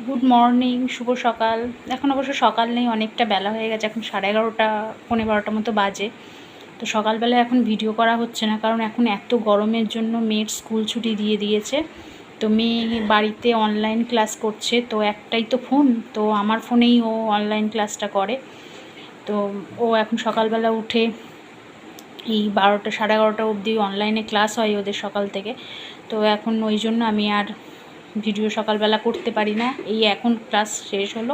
Good morning, শুভ সকাল। এখন অবশ্য সকাল নেই, অনেকটা বেলা হয়ে গেছে, এখন 11:30 12:15 মতো বাজে। তো সকালবেলা এখন ভিডিও করা হচ্ছে না, কারণ এখন এত গরমের জন্য মেয়ের স্কুল ছুটি দিয়ে দিয়েছে। তো মেয়ে বাড়িতে অনলাইন ক্লাস করছে, তো একটাই তো ফোন, তো আমার ফোনেই ও অনলাইন ক্লাসটা করে। তো ও এখন সকালবেলা উঠে এই 12টা 11:30 অবধি অনলাইনে ক্লাস হয় ওদের সকাল থেকে। তো এখন ওই জন্য আমি আর ভিডিও সকালবেলা করতে পারি না। এই এখন ক্লাস শেষ হলো,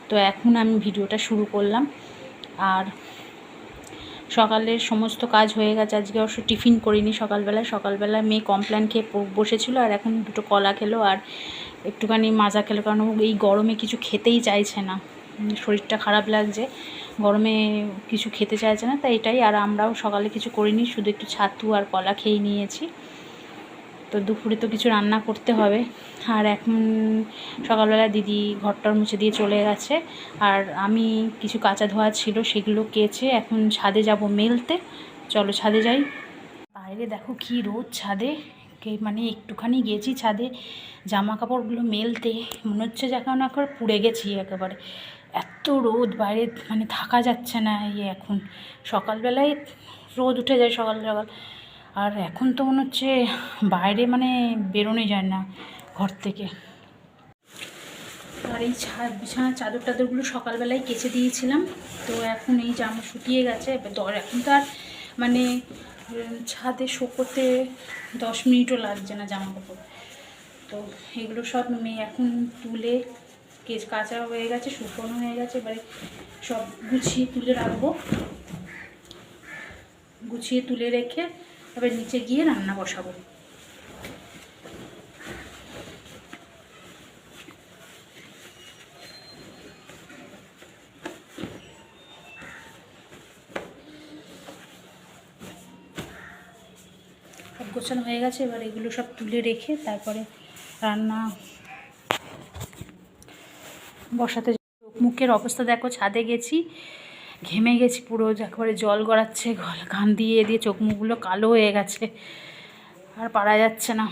তো এখন আমি ভিডিওটা শুরু করলাম। আর সকালের সমস্ত কাজ হয়ে গেছে। আজকে অবশ্য টিফিন করিনি সকালবেলা মেয়ে কমপ্ল্যান খেয়ে বসেছিল, আর এখন দুটো কলা খেলো আর একটুখানি মাজা খেলো, কারণ এই গরমে কিছু খেতেই চাইছে না, শরীরটা খারাপ লাগছে, গরমে কিছু খেতে চাইছে না, তাই এটাই। আর আমরাও সকালে কিছু করিনি, শুধু একটু ছাতু আর কলা খেয়ে নিয়েছি। তো দুপুরে তো কিছু রান্না করতে হবে। আর এখন সকালবেলা দিদি ঘরটার মুছে দিয়ে চলে গেছে, আর আমি কিছু কাঁচা ধোয়া ছিল সেগুলো কেচে এখন ছাদে যাব মেলতে। চলো ছাদে যাই। বাইরে দেখো কি রোদ ছাদে, মানে একটুখানি গেছি ছাদে জামা কাপড়গুলো মেলতে, মনে হচ্ছে যখন এখন পুড়ে গেছি একেবারে, এত রোদ বাইরে, মানে থাকা যাচ্ছে না। এখন সকালবেলায় রোদ উঠে যায় সকাল সকাল, আর এখন তো মনে হচ্ছে বাইরে মানে বেরোনো যায় না ঘর থেকে। আর এই বিছানার চাদর টাদরগুলো সকালবেলায় কেচে দিয়েছিলাম, তো এখন এই জামা শুকিয়ে গেছে। এখন তো আর মানে ছাদে শুকোতে 10 মিনিটও লাগছে না জামা কাপড়। তো এগুলো সব মেয়ে এখন তুলে কাচা হয়ে গেছে, শুকনো হয়ে গেছে, এবারে সব গুছিয়ে তুলে রাখবো। গুছিয়ে তুলে রেখে এবার নিচে গিয়ে রান্না বসাবো। সব গোছানো হয়ে গেছে, এবার এগুলো সব তুলে রেখে তারপরে রান্না বসাতে। মুখের অবস্থা দেখো, ছাদে গেছি, ঘেমে গেছি পুরো, একেবারে জল গড়াচ্ছে, ঘাম দিয়ে দিয়ে চোখ মুখগুলো কালো হয়ে গেছে, আর পারা যাচ্ছে না।